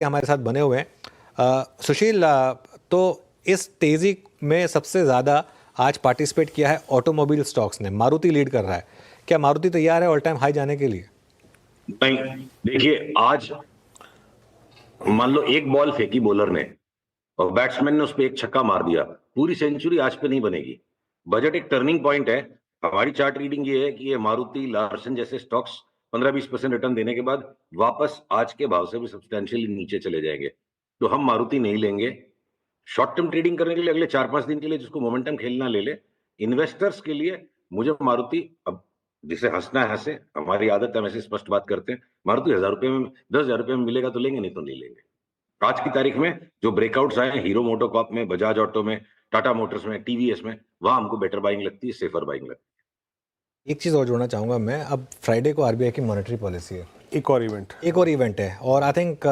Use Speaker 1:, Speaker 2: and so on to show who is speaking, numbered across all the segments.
Speaker 1: हमारे साथ बने हुए हैं। सुशील, तो इस तेज़ी में सबसे ज़्यादा आज पार्टिसिपेट किया है ऑटोमोबाइल स्टॉक्स ने। मारुति लीड कर रहा है। क्या मारुति तैयार है ऑल टाइम हाई जाने के लिए?
Speaker 2: नहीं, देखिए आज मान लो एक बॉल फेंकी बॉलर ने और बैट्समैन ने उस पर एक छक्का मार दिया, पूरी सेंचुरी आज पे नहीं बनेगी। बजट एक टर्निंग पॉइंट है। हमारी चार्ट रीडिंग ये है कि ये मारुति, लार्सन जैसे स्टॉक्स 15-20% रिटर्न देने के बाद वापस आज के भाव से भी सब्सटेंशियली नीचे चले जाएंगे। तो हम मारुति नहीं लेंगे। शॉर्ट टर्म ट्रेडिंग करने के लिए अगले 4-5 दिन के लिए जिसको मोमेंटम खेलना ले ले। इन्वेस्टर्स के लिए मुझे मारुति, अब जिसे हंसना है हंसे, हमारी आदत है, हम ऐसे स्पष्ट बात करते हैं। मारुति 1000 रुपए में, 10,000 रुपए में मिलेगा तो लेंगे, नहीं तो नहीं लेंगे। आज की तारीख में जो ब्रेकआउट्स आए हैं हीरो मोटोकॉर्प में, बजाज ऑटो में, टाटा मोटर्स में, टीवीएस में, वहां हमको बेटर बाइंग लगती है, सेफर बाइंग लगती है।
Speaker 1: एक चीज़ और जोड़ना चाहूँगा मैं। अब फ्राइडे को आरबीआई की मॉनेटरी पॉलिसी है।
Speaker 3: एक और इवेंट
Speaker 1: है और आई थिंक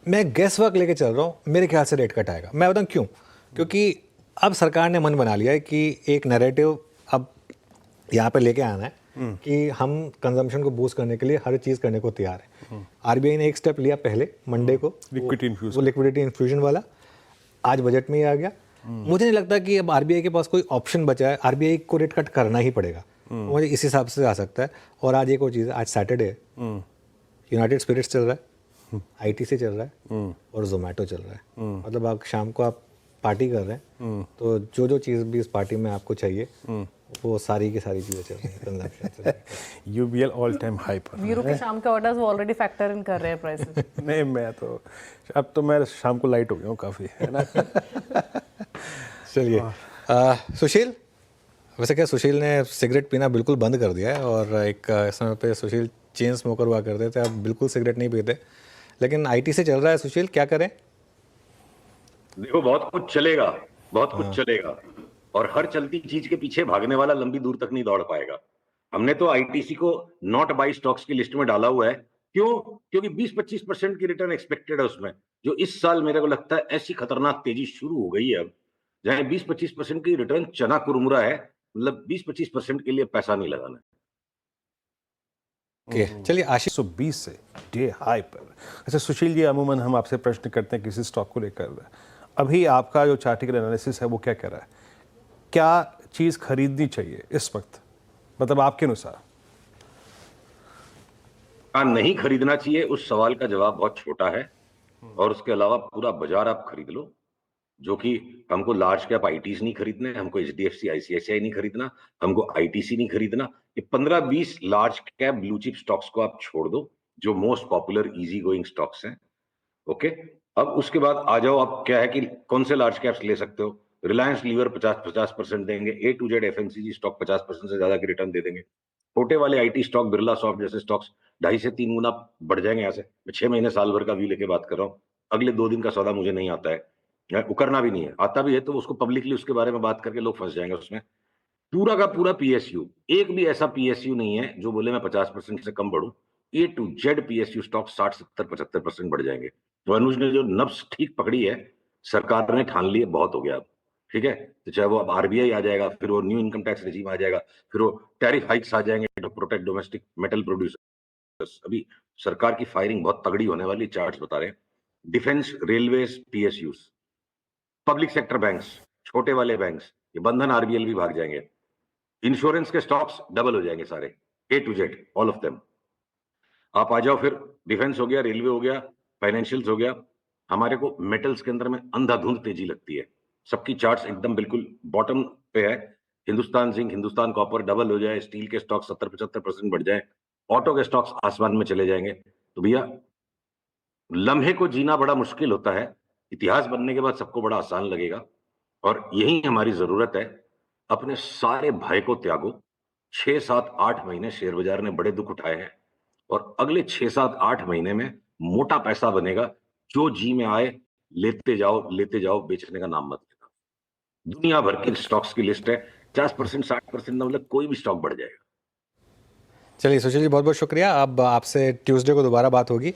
Speaker 1: मैं गेस वर्क लेके चल रहा हूँ। मेरे ख्याल से रेट कट आएगा। मैं बताऊँ क्यों? क्योंकि अब सरकार ने मन बना लिया है कि एक नैरेटिव अब यहाँ पे लेके आना है कि हम कंजम्पशन को बूस्ट करने के लिए हर चीज़ करने को तैयार है। आरबीआई ने एक स्टेप लिया पहले मंडे को, लिक्विडिटी इन्फ्यूजन वाला। आज बजट में ही आ गया। मुझे नहीं लगता कि अब आरबीआई के पास कोई ऑप्शन बचा है। आरबीआई को रेट कट करना ही पड़ेगा। मुझे इस हिसाब से आ सकता है। और आज एक और चीज़ है, आज सैटरडे है, यूनाइटेड स्पिरिट्स चल रहा है, आईटीसी चल रहा है और जोमेटो चल रहा है। मतलब आप शाम को आप पार्टी कर रहे हैं तो जो जो चीज़ भी इस पार्टी में आपको चाहिए वो सारी की सारी चीज़ें चल रही हैं।
Speaker 3: यूबीएल ऑल टाइम हाई पर।
Speaker 4: वीरू के शाम के ऑर्डर्स वो ऑलरेडी फैक्टर इन कर रहे हैं प्राइसेस।
Speaker 3: नहीं, मैं तो अब तो मैं शाम को लाइट हो गया हूँ काफ़ी, है ना।
Speaker 1: चलिए, सुशील, वैसे क्या सुशील ने सिगरेट पीना बिल्कुल बंद कर दिया है और एक समय पे सुशील चेन स्मोकर हुआ करते थे, अब बिल्कुल सिगरेट नहीं पीते। लेकिन आईटी से चल रहा है सुशील, क्या करें?
Speaker 2: देखो, बहुत कुछ चलेगा, बहुत कुछ चलेगा और हर चलती चीज के पीछे भागने वाला लंबी दूर तक नहीं दौड़ पाएगा। हमने तो आईटीसी को नॉट बाई स्टॉक्स की लिस्ट में डाला हुआ है। क्यों? क्योंकि 20-25% की रिटर्न एक्सपेक्टेड है उसमें, जो इस साल मेरे को लगता है ऐसी खतरनाक तेजी शुरू हो गई है अब, जहां 20-25% की रिटर्न चना कुरमुरा है। मतलब 20-25% के लिए पैसा नहीं लगाना।
Speaker 1: चलिए, आशीष
Speaker 3: 120 से डे हाई पर। अच्छा सुशील जी, अमूमन हम आपसे प्रश्न करते हैं किसी स्टॉक को लेकर। अभी आपका जो चार्टिकल एनालिसिस है वो क्या कह रहा है? क्या चीज खरीदनी चाहिए इस वक्त, मतलब आपके अनुसार?
Speaker 2: नहीं खरीदना चाहिए, उस सवाल का जवाब बहुत छोटा है। और उसके अलावा पूरा बाजार आप खरीद लो, जो कि हमको लार्ज कैप आईटीज नहीं खरीदने, हमको एचडीएफसी आईसीआईसीआई नहीं खरीदना, हमको आईटीसी नहीं खरीदना। ये 15-20 large cap blue chip stocks को आप छोड़ दो, जो most popular easy going stocks हैं। ओके, अब उसके बाद आ जाओ, आप क्या है कि कौन से लार्ज कैप्स ले सकते हो। रिलायंस लीवर 50% देंगे, ए टू जेड एफएमसीजी स्टॉक 50% से ज्यादा की रिटर्न दे देंगे। छोटे वाले आईटी स्टॉक, बिरला सॉफ्ट जैसे स्टॉक्स 2.5 से 3 गुना बढ़ जाएंगे। यहाँ से मैं 6 महीने साल भर का व्यू लेके बात कर रहा हूँ। अगले 2 दिन का सौदा मुझे नहीं आता है, उकरना भी नहीं है। आता भी है तो उसको पब्लिकली उसके बारे में बात करके लोग फंस जाएंगे उसमें। पूरा का पूरा पीएसयू, एक भी ऐसा पीएसयू नहीं है जो बोले मैं 50% से कम बढ़ूं। ए टू जेड पीएसयू स्टॉक 60-70-75% बढ़ जाएंगे। तो अनुज ने जो नब्ज ठीक पकड़ी है, सरकार ने ठान ली, बहुत हो गया अब। ठीक है, तो चाहे वो अब आरबीआई आ जाएगा, फिर वो न्यू इनकम टैक्स रिजीम आ जाएगा, फिर वो टैरिफ हाइक्स आ जाएंगे to protect domestic metal producers. अभी सरकार की फायरिंग बहुत तगड़ी होने वाली, चार्ट्स बता रहे हैं। Defence, railways, PSUs, public sector banks, छोटे वाले बैंक्स, ये बंधन आरबीएल भी भाग जाएंगे। इंश्योरेंस के स्टॉक्स डबल हो जाएंगे सारे, A to Z all of them. आप आ जाओ, फिर डिफेंस हो गया, रेलवे हो गया, फाइनेंशियल्स हो गया। हमारे को मेटल्स के अंदर में अंधाधुंध तेजी लगती है। सबकी चार्ट्स एकदम बिल्कुल बॉटम पे है। Hindustan zinc, Hindustan copper double हो जाए, स्टील के स्टॉक 70-75% बढ़ जाए, ऑटो के स्टॉक्स आसमान में चले जाएंगे। तो भैया, लम्हे को जीना बड़ा मुश्किल होता है, इतिहास बनने के बाद सबको बड़ा आसान लगेगा। और यही हमारी जरूरत है। अपने सारे भय को त्यागो। 6-7-8 महीने शेयर बाजार ने बड़े दुख उठाए हैं और अगले 6-7-8 महीने में मोटा पैसा बनेगा। जो जी में आए लेते जाओ, बेचने का नाम मत लेना। दुनिया भर की स्टॉक्स की लिस्ट है, 50%, 60%, मतलब कोई भी स्टॉक बढ़ जाएगा।
Speaker 1: चलिए सुशील जी, बहुत बहुत शुक्रिया। अब आपसे ट्यूसडे को दोबारा बात होगी।